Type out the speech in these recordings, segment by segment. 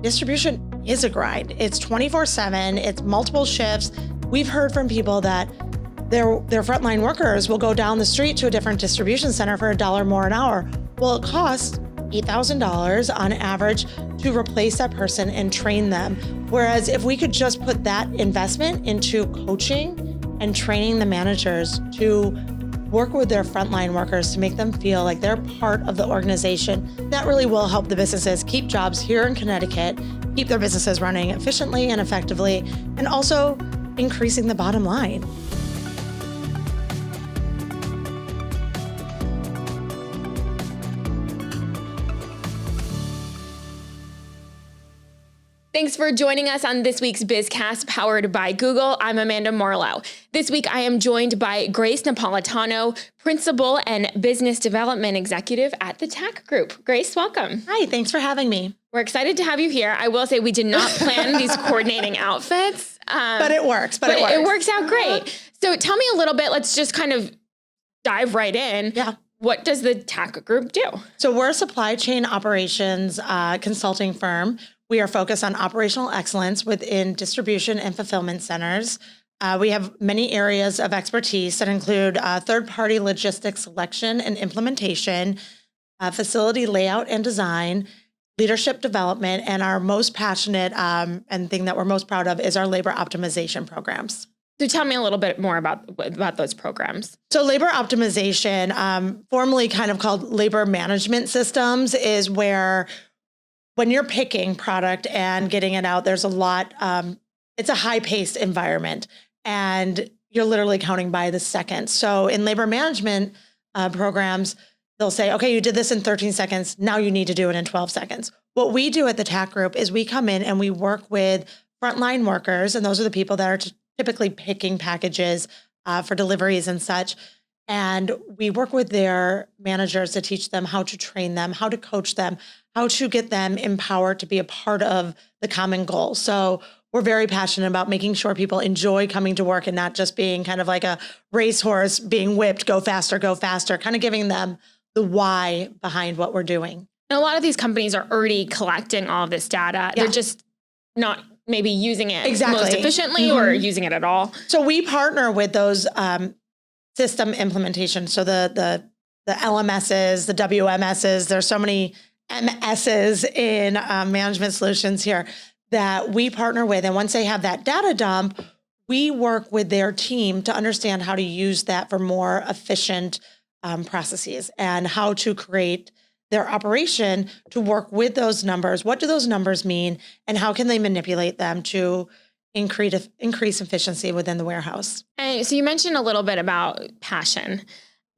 distribution is a grind. It's 24/7, it's multiple shifts. We've heard from people that their frontline workers will go down the street to a different distribution center for $1 more an hour. Well, it costs $8,000 on average to replace that person and train them. Whereas if we could just put that investment into coaching and training the managers to work with their frontline workers to make them feel like they're part of the organization, that really will help the businesses keep jobs here in Connecticut, keep their businesses running efficiently and effectively, and also increasing the bottom line. Thanks for joining us on this week's BizCast powered by Google. I'm Amanda Marlowe. This week, I am joined by Grace Napolitano, Principal and Business Development Executive at the TAC Group. Grace, welcome. Hi, thanks for having me. We're excited to have you here. I will say we did not plan these coordinating outfits. But it works. It works out great. So tell me a little bit, let's just kind of dive right in. Yeah. What does the TAC Group do? So we're a supply chain operations consulting firm. We are focused on operational excellence within distribution and fulfillment centers. We have many areas of expertise that include third-party logistics selection and implementation, facility layout and design, leadership development, and our most passionate and thing that we're most proud of is our labor optimization programs. So tell me a little bit more about those programs. So labor optimization, formerly kind of called labor management systems, is where when you're picking product and getting it out, there's a lot, it's a high-paced environment, and you're literally counting by the second. So in labor management programs, they'll say, okay, you did this in 13 seconds, now you need to do it in 12 seconds. What we do at the TAC Group is we come in and we work with frontline workers, and those are the people that are typically picking packages for deliveries and such. And we work with their managers to teach them how to train them, how to coach them, how to get them empowered to be a part of the common goal. So we're very passionate about making sure people enjoy coming to work and not just being kind of like a racehorse being whipped, go faster, kind of giving them the why behind what we're doing. And a lot of these companies are already collecting all of this data. Yeah. They're just not maybe using it most efficiently or using it at all. So we partner with those system implementations. So the LMSs, the WMSs, there's so many MSs in management solutions here that we partner with. And once they have that data dump, we work with their team to understand how to use that for more efficient processes and how to create their operation to work with those numbers. What do those numbers mean? And how can they manipulate them to increase efficiency within the warehouse? And so you mentioned a little bit about passion.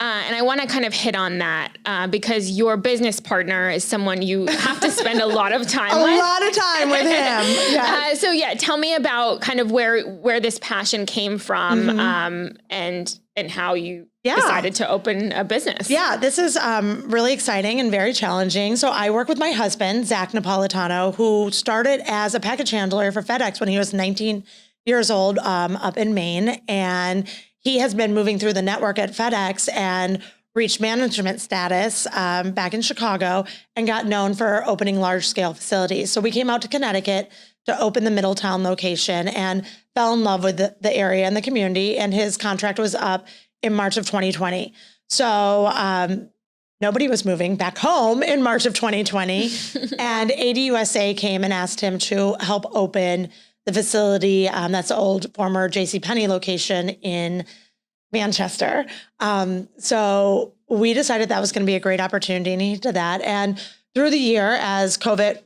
And I want to kind of hit on that because your business partner is someone you have to spend a lot of time with. A lot of time with him. Yeah. So tell me about kind of where this passion came from and how you decided to open a business. Yeah, this is really exciting and very challenging. So I work with my husband, Zack Napolitano, who started as a package handler for FedEx when he was 19 years old up in Maine. And he has been moving through the network at FedEx and reached management status back in Chicago and got known for opening large-scale facilities. So we came out to Connecticut to open the Middletown location and fell in love with the area and the community, and his contract was up in March of 2020. So nobody was moving back home in March of 2020, and ADUSA came and asked him to help open the facility, that's the old former JCPenney location in Manchester. So we decided that was going to be a great opportunity, and he did that. And through the year, as COVID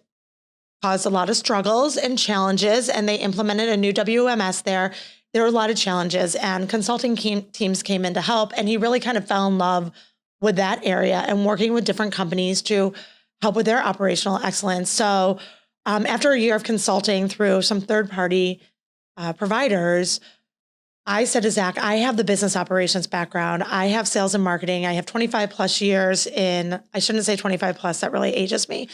caused a lot of struggles and challenges, and they implemented a new WMS there were a lot of challenges, and consulting teams came in to help. And he really kind of fell in love with that area and working with different companies to help with their operational excellence. So after a year of consulting through some third-party providers, I said to Zack, I have the business operations background. I have sales and marketing. I have 25 plus years in, I shouldn't say 25 plus, that really ages me.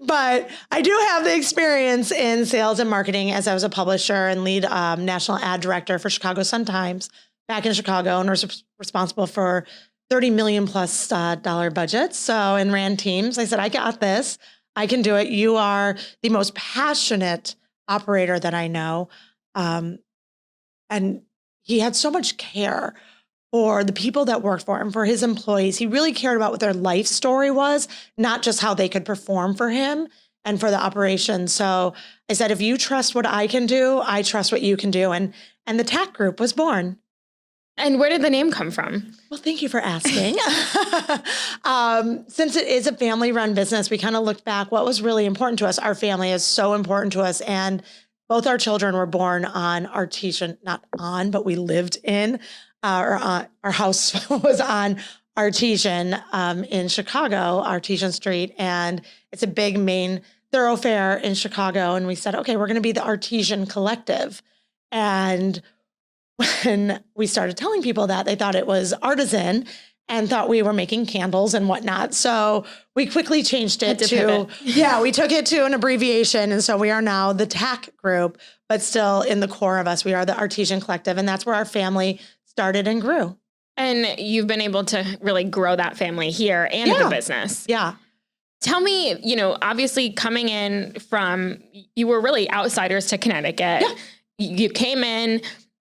But I do have the experience in sales and marketing as I was a publisher and lead national ad director for Chicago Sun-Times back in Chicago, and was responsible for $30 million plus dollar budgets. So, and ran teams. I said, I got this. I can do it. You are the most passionate operator that I know. And he had so much care for the people that worked for him, for his employees. He really cared about what their life story was, not just how they could perform for him and for the operation. So I said, if you trust what I can do, I trust what you can do. And the TAC Group was born. And where did the name come from? Well, thank you for asking. Since it is a family-run business, we kind of looked back. What was really important to us? Our family is so important to us. And both our children were born on Artesian, not on, but we lived in, our house was on Artesian in Chicago, Artesian Street. And it's a big main thoroughfare in Chicago. And we said, okay, we're going to be the Artesian Collective. And when we started telling people that, they thought it was artisan and thought we were making candles and whatnot. So we quickly changed it we took it to an abbreviation. And so we are now the TAC Group, but still in the core of us, we are the Artesian Collective. And that's where our family started and grew. And you've been able to really grow that family here and the business. Yeah. Tell me, obviously coming in from, you were really outsiders to Connecticut. Yeah. You came in,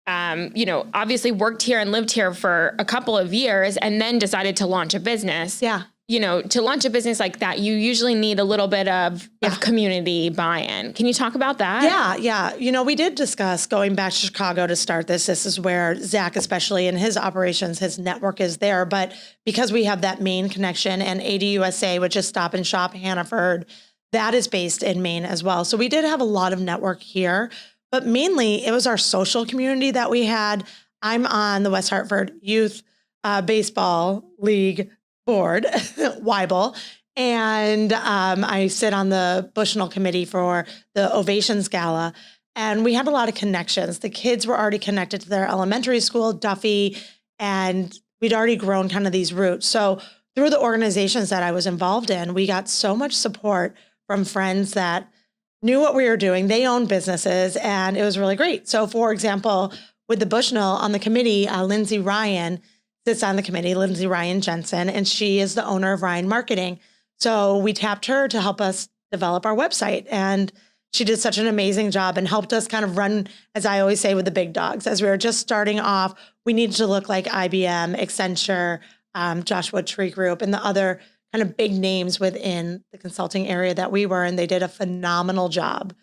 obviously worked here and lived here for a couple of years and then decided to launch a business. Yeah. To launch a business like that, you usually need a little bit of community buy-in. Can you talk about that? Yeah. We did discuss going back to Chicago to start this. This is where Zack, especially in his operations, his network is there. But because we have that Maine connection and ADUSA, which is Stop and Shop Hannaford, that is based in Maine as well. So we did have a lot of network here. But mainly, it was our social community that we had. I'm on the West Hartford Youth Baseball League board, Weibel, and I sit on the Bushnell committee for the Ovations Gala. And we had a lot of connections. The kids were already connected to their elementary school, Duffy, and we'd already grown kind of these roots. So through the organizations that I was involved in, we got so much support from friends that knew what we were doing. They owned businesses, and it was really great. So, for example, with the Bushnell on the committee, Lindsay Ryan sits on the committee, Lindsay Ryan Jensen, and she is the owner of Ryan Marketing. So we tapped her to help us develop our website. And she did such an amazing job and helped us kind of run, as I always say, with the big dogs. As we were just starting off, we needed to look like IBM, Accenture, Joshua Tree Group, and the other kind of big names within the consulting area that we were, and they did a phenomenal job.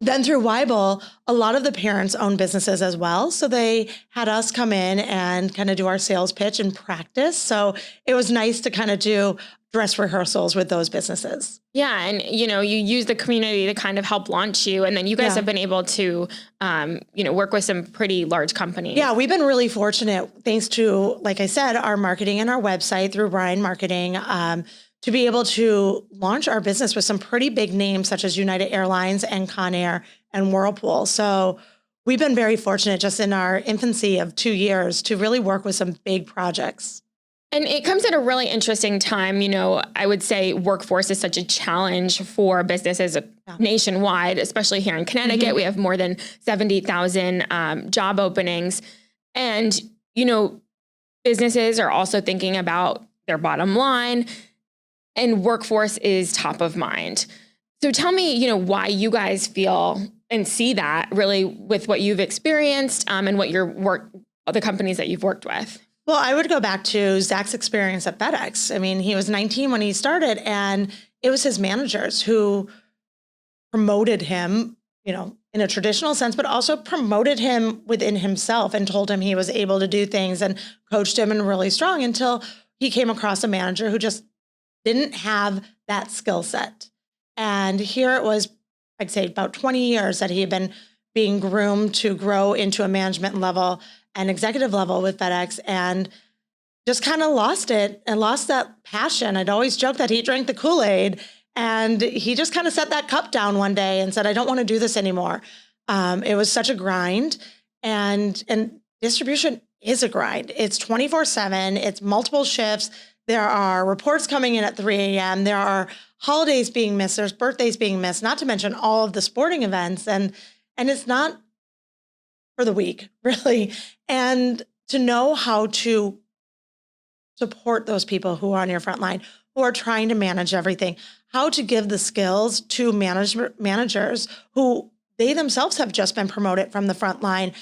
Then through Weibel, a lot of the parents own businesses as well. So they had us come in and kind of do our sales pitch and practice. So it was nice to kind of do dress rehearsals with those businesses. Yeah. And, you use the community to kind of help launch you. And then you guys have been able to, work with some pretty large companies. Yeah, we've been really fortunate, thanks to, like I said, our marketing and our website through Ryan Marketing, to be able to launch our business with some pretty big names such as United Airlines and Conair and Whirlpool. So we've been very fortunate just in our infancy of 2 years to really work with some big projects. And it comes at a really interesting time. I would say workforce is such a challenge for businesses nationwide, especially here in Connecticut. Mm-hmm. We have more than 70,000 job openings. And, businesses are also thinking about their bottom line, and workforce is top of mind. So tell me, why you guys feel and see that really with what you've experienced and what the companies that you've worked with. Well, I would go back to Zack's experience at FedEx. I mean, he was 19 when he started, and it was his managers who promoted him, in a traditional sense, but also promoted him within himself and told him he was able to do things and coached him and really strong until he came across a manager who just didn't have that skill set. And here it was, I'd say about 20 years that he had been being groomed to grow into a management level and executive level with FedEx, and just kind of lost it and lost that passion. I'd always joke that he drank the Kool-Aid, and he just kind of set that cup down one day and said, I don't want to do this anymore. It was such a grind, and distribution is a grind. It's 24/7. It's multiple shifts. There are reports coming in at 3 a.m. There are holidays being missed. There's birthdays being missed, not to mention all of the sporting events. And it's not for the weak, really. And to know how to support those people who are on your front line, who are trying to manage everything, how to give the skills to managers who they themselves have just been promoted from the front line.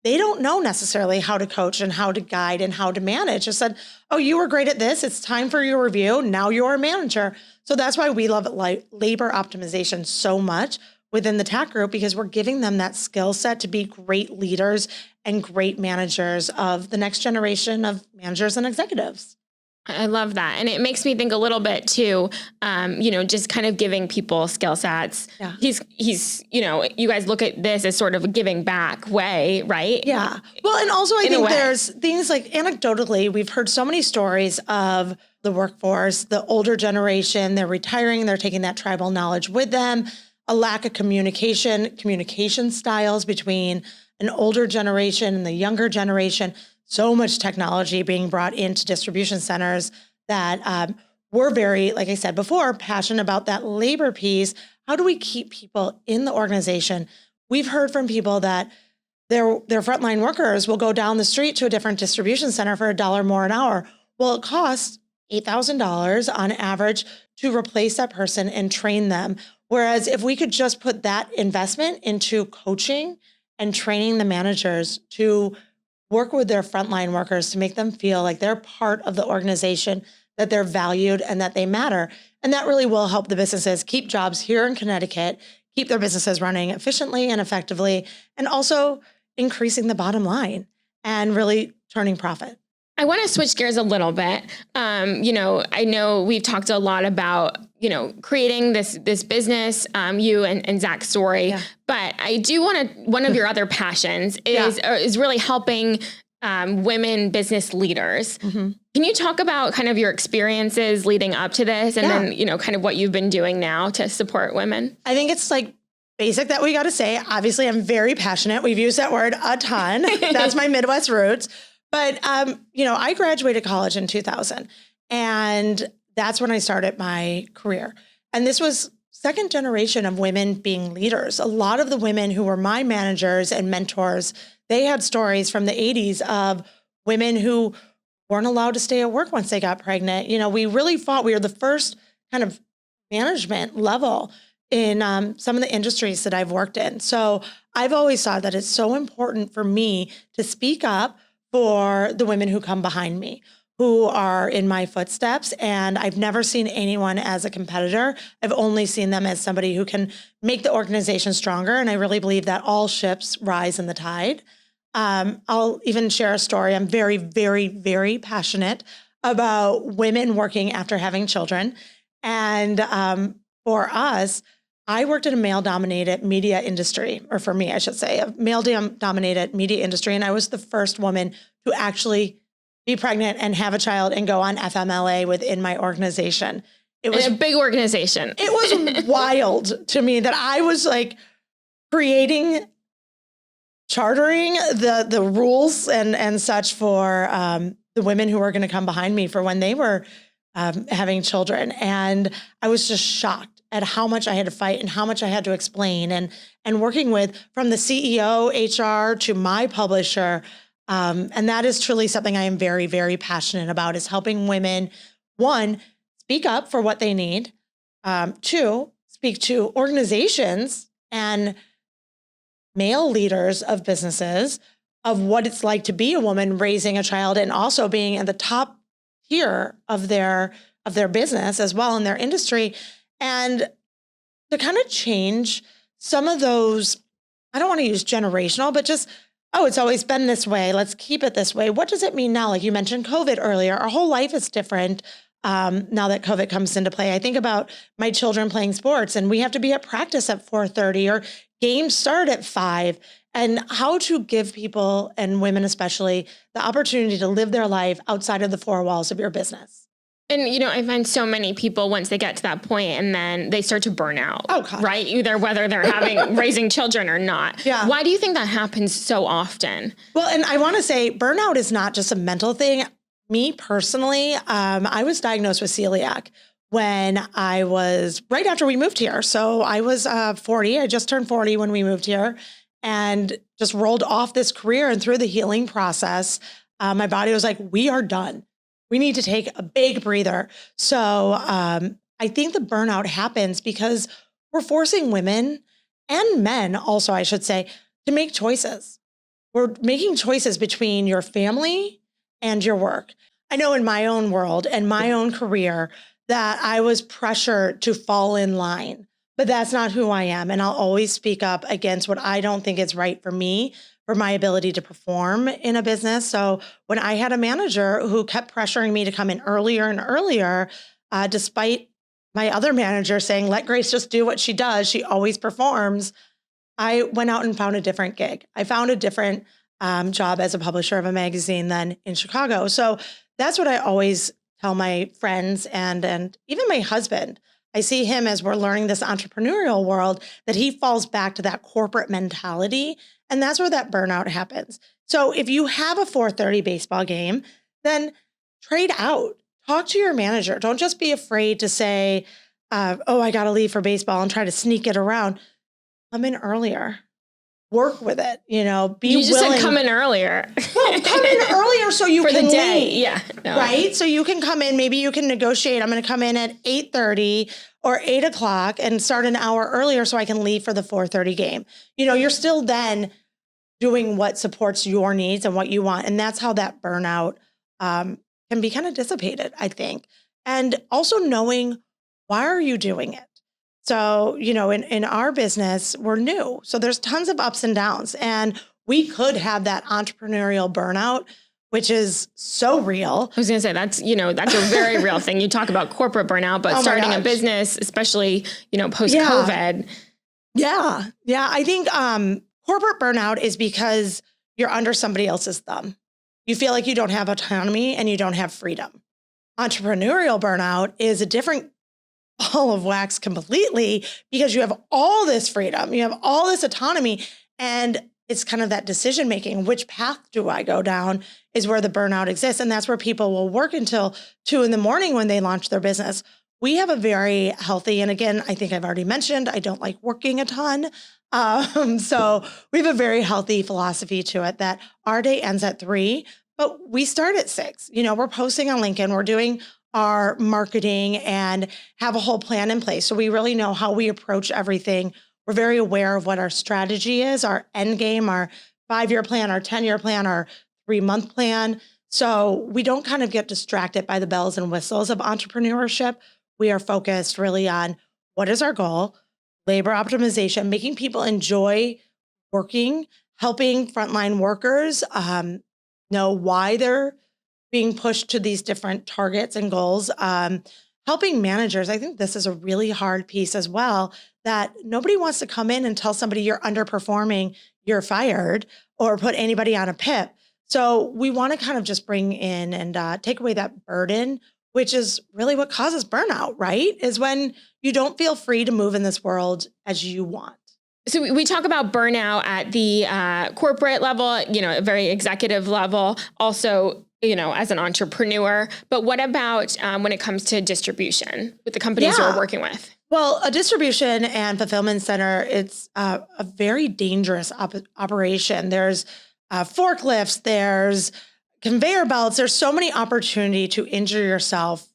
They don't know necessarily how to coach and how to guide and how to manage. I said, oh, you were great at this. It's time for your review. Now you're a manager. So that's why we love labor optimization so much within the TAC Group, because we're giving them that skill set to be great leaders and great managers of the next generation of managers and executives. I love that. And it makes me think a little bit too, just kind of giving people skill sets. Yeah. He's, you guys look at this as sort of a giving back way, right? Yeah. Well, and also I think there's things like anecdotally, we've heard so many stories of the workforce, the older generation, they're retiring, they're taking that tribal knowledge with them, a lack of communication styles between an older generation and the younger generation. So much technology being brought into distribution centers that we're very, like I said before, passionate about that labor piece. How do we keep people in the organization? We've heard from people that their frontline workers will go down the street to a different distribution center for $1 more an hour. Well, it costs $8,000 on average to replace that person and train them. Whereas if we could just put that investment into coaching and training the managers to work with their frontline workers to make them feel like they're part of the organization, that they're valued and that they matter. And that really will help the businesses keep jobs here in Connecticut, keep their businesses running efficiently and effectively, and also increasing the bottom line and really turning profit. I want to switch gears a little bit. I know we've talked a lot about, creating this business, you and Zack's story, but I do one of your other passions is really helping women business leaders. Mm-hmm. Can you talk about kind of your experiences leading up to this and then, kind of what you've been doing now to support women? I think it's like basic that we got to say. Obviously, I'm very passionate. We've used that word a ton. That's my Midwest roots. But, I graduated college in 2000, and that's when I started my career. And this was second generation of women being leaders. A lot of the women who were my managers and mentors, they had stories from the 80s of women who weren't allowed to stay at work once they got pregnant. We really fought. We were the first kind of management level in some of the industries that I've worked in. So I've always thought that it's so important for me to speak up for the women who come behind me, who are in my footsteps. And I've never seen anyone as a competitor. I've only seen them as somebody who can make the organization stronger. And I really believe that all ships rise in the tide. I'll even share a story. I'm very, very, very passionate about women working after having children. And for us, I worked in a male-dominated media industry, or for me, I should say, a male-dominated media industry. And I was the first woman to actually be pregnant and have a child and go on FMLA within my organization. It was a big organization. It was wild to me that I was like chartering the rules and such for the women who were going to come behind me for when they were having children. And I was just shocked at how much I had to fight and how much I had to explain and working with from the CEO, HR to my publisher. And that is truly something I am very, very passionate about, is helping women, one, speak up for what they need. Two, speak to organizations and male leaders of businesses of what it's like to be a woman raising a child and also being at the top tier of their business as well in their industry. And to kind of change some of those, I don't want to use generational, but just, it's always been this way. Let's keep it this way. What does it mean now? Like you mentioned COVID earlier, our whole life is different now that COVID comes into play. I think about my children playing sports and we have to be at practice at 4:30 or games start at 5. And how to give people, and women especially, the opportunity to live their life outside of the four walls of your business. And, I find so many people, once they get to that point and then they start to burn out, right? Either whether they're raising children or not. Yeah. Why do you think that happens so often? Well, and I want to say burnout is not just a mental thing. Me personally, I was diagnosed with celiac when I was right after we moved here. So I was 40. I just turned 40 when we moved here and just rolled off this career. And through the healing process, my body was like, we are done. we need to take a big breather. So I think the burnout happens because we're forcing women and men also, I should say, to make choices. We're making choices between your family and your work. I know in my own world and my own career that I was pressured to fall in line, but that's not who I am. And I'll always speak up against what I don't think is right for me, for my ability to perform in a business. So when I had a manager who kept pressuring me to come in earlier and earlier, despite my other manager saying, let Grace just do what she does, she always performs, I went out and found a different gig. I found a different job as a publisher of a magazine then in Chicago. So that's what I always tell my friends and even my husband. I see him as we're learning this entrepreneurial world that he falls back to that corporate mentality. And that's where that burnout happens. So if you have a 4:30 baseball game, then trade out. Talk to your manager. Don't just be afraid to say, oh, I got to leave for baseball and try to sneak it around. Come in earlier. Work with it, be You just willing. said come in earlier. Well, come in earlier so you For can the day. leave. Yeah. No. Right? So you can come in, maybe you can negotiate. I'm going to come in at 8:30 or 8 o'clock and start an hour earlier so I can leave for the 4:30 game. You're still then doing what supports your needs and what you want. And that's how that burnout can be kind of dissipated, I think. And also knowing, why are you doing it? So, in our business, we're new. So there's tons of ups and downs. And we could have that entrepreneurial burnout, which is so real. I was going to say that's a very real thing. You talk about corporate burnout, but starting a business, especially, post-COVID. Yeah. I think corporate burnout is because you're under somebody else's thumb. You feel like you don't have autonomy and you don't have freedom. Entrepreneurial burnout is a different ball of wax completely because you have all this freedom, you have all this autonomy, and it's kind of that decision making. Which path do I go down is where the burnout exists. And that's where people will work until 2 a.m. when they launch their business. We have a very healthy, and again, I think I've already mentioned, I don't like working a ton. So we have a very healthy philosophy to it that our day ends at 3, but we start at 6. We're posting on LinkedIn, we're doing our marketing and have a whole plan in place. So we really know how we approach everything. We're very aware of what our strategy is, our end game, our 5-year plan, our 10-year plan, our 3-month plan. So we don't kind of get distracted by the bells and whistles of entrepreneurship. We are focused really on what is our goal, labor optimization, making people enjoy working, helping frontline workers know why they're being pushed to these different targets and goals, helping managers. I think this is a really hard piece as well, that nobody wants to come in and tell somebody you're underperforming, you're fired, or put anybody on a PIP. So we want to kind of just bring in and take away that burden, which is really what causes burnout, right? Is when you don't feel free to move in this world as you want. So we talk about burnout at the corporate level, a very executive level, also, as an entrepreneur. But what about when it comes to distribution with the companies you're working with? Well, a distribution and fulfillment center, it's a very dangerous operation. There's forklifts, there's conveyor belts, there's so many opportunity to injure yourself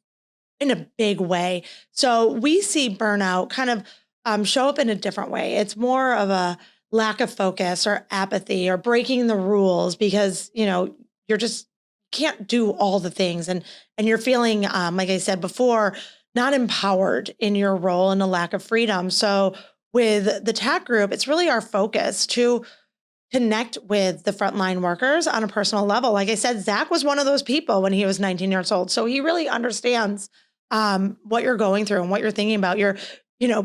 in a big way. So we see burnout kind of show up in a different way. It's more of a lack of focus or apathy or breaking the rules because, you're just can't do all the things. And you're feeling, like I said before, not empowered in your role and a lack of freedom. So with the TAC Group, it's really our focus to connect with the frontline workers on a personal level. Like I said, Zack was one of those people when he was 19 years old. So he really understands what you're going through and what you're thinking about. You're,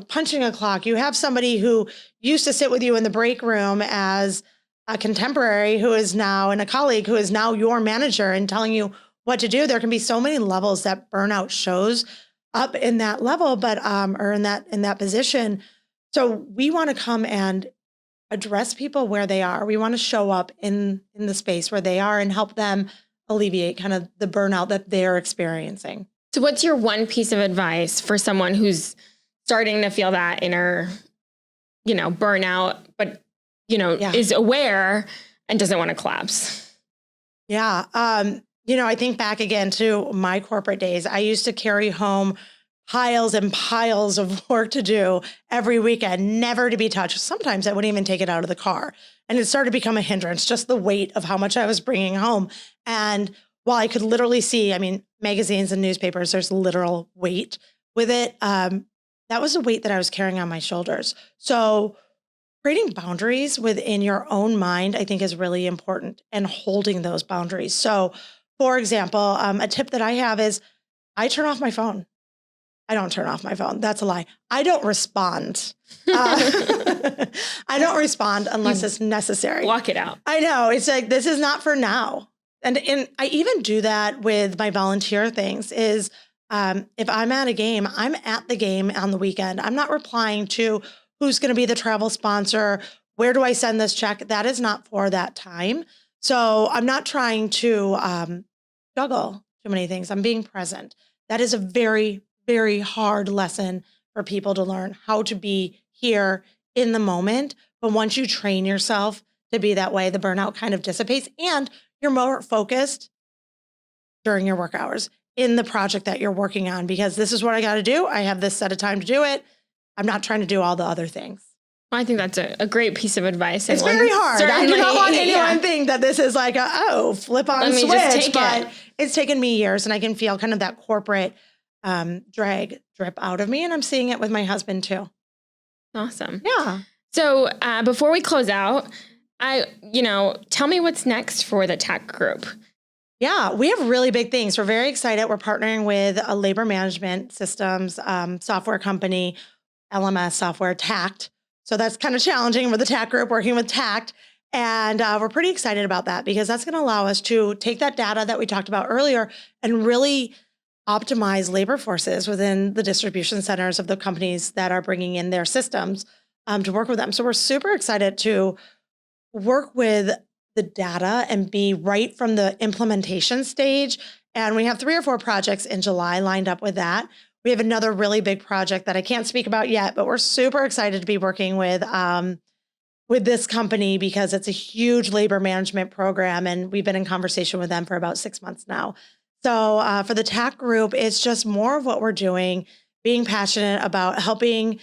punching a clock. You have somebody who used to sit with you in the break room as a contemporary who is now, and a colleague who is now your manager and telling you what to do. There can be so many levels that burnout shows up in that level, but or in that position. So we want to come and address people where they are. We want to show up in the space where they are and help them alleviate kind of the burnout that they're experiencing. So what's your one piece of advice for someone who's starting to feel that inner, burnout, but, is aware and doesn't want to collapse? Yeah. I think back again to my corporate days. I used to carry home piles and piles of work to do every weekend, never to be touched. Sometimes I wouldn't even take it out of the car. And it started to become a hindrance, just the weight of how much I was bringing home. And while I could literally see, magazines and newspapers, there's literal weight with it. That was the weight that I was carrying on my shoulders. So creating boundaries within your own mind, I think, is really important, and holding those boundaries. So, for example, a tip that I have is I turn off my phone. I don't turn off my phone. That's a lie. I don't respond. I don't respond unless it's necessary. Block it out. I know. It's like, this is not for now. And I even do that with my volunteer things is if I'm at a game, I'm at the game on the weekend. I'm not replying to who's going to be the travel sponsor. Where do I send this check? That is not for that time. So I'm not trying to juggle too many things. I'm being present. That is a very, very hard lesson for people to learn, how to be here in the moment. But once you train yourself to be that way, the burnout kind of dissipates and you're more focused during your work hours in the project that you're working on, because this is what I got to do. I have this set of time to do it. I'm not trying to do all the other things. I think that's a great piece of advice. It's very hard. I do not want anyone to think that this is like flip on switch, but it's taken me years, and I can feel kind of that corporate drag drip out of me. And I'm seeing it with my husband too. Awesome. Yeah. So before we close out, tell me what's next for the TAC Group. Yeah, we have really big things. We're very excited. We're partnering with a labor management systems software company, LMS software, TAC. So that's kind of challenging. We're the TAC Group working with TAC. And we're pretty excited about that because that's going to allow us to take that data that we talked about earlier and really optimize labor forces within the distribution centers of the companies that are bringing in their systems to work with them. So we're super excited to work with the data and be right from the implementation stage. And we have 3 or 4 projects in July lined up with that. We have another really big project that I can't speak about yet, but we're super excited to be working with this company because it's a huge labor management program. And we've been in conversation with them for about 6 months now. So for the TAC Group, it's just more of what we're doing, being passionate about helping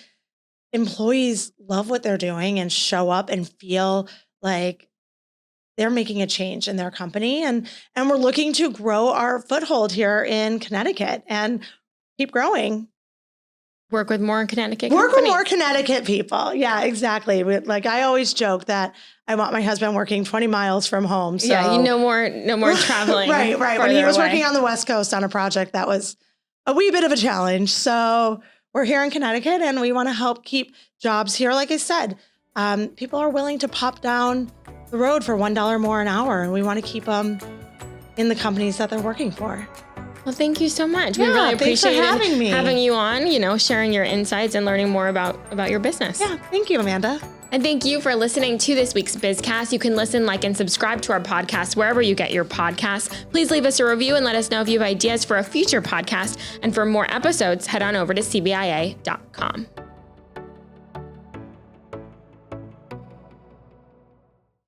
employees love what they're doing and show up and feel like they're making a change in their company. And we're looking to grow our foothold here in Connecticut and keep growing. Work with more Connecticut Work with more Connecticut people. Yeah, exactly. Like I always joke that I want my husband working 20 miles from home. So. Yeah, no more traveling. Right. When he was working on the West Coast on a project that was a wee bit of a challenge. So we're here in Connecticut and we want to help keep jobs here. Like I said, people are willing to pop down the road for $1 more an hour, and we want to keep them in the companies that they're working for. Well, thank you so much. Yeah, we really appreciate having you on, sharing your insights and learning more about your business. Yeah, thank you, Amanda. And thank you for listening to this week's BizCast. You can listen, like, and subscribe to our podcast wherever you get your podcasts. Please leave us a review and let us know if you have ideas for a future podcast. And for more episodes, head on over to CBIA.com.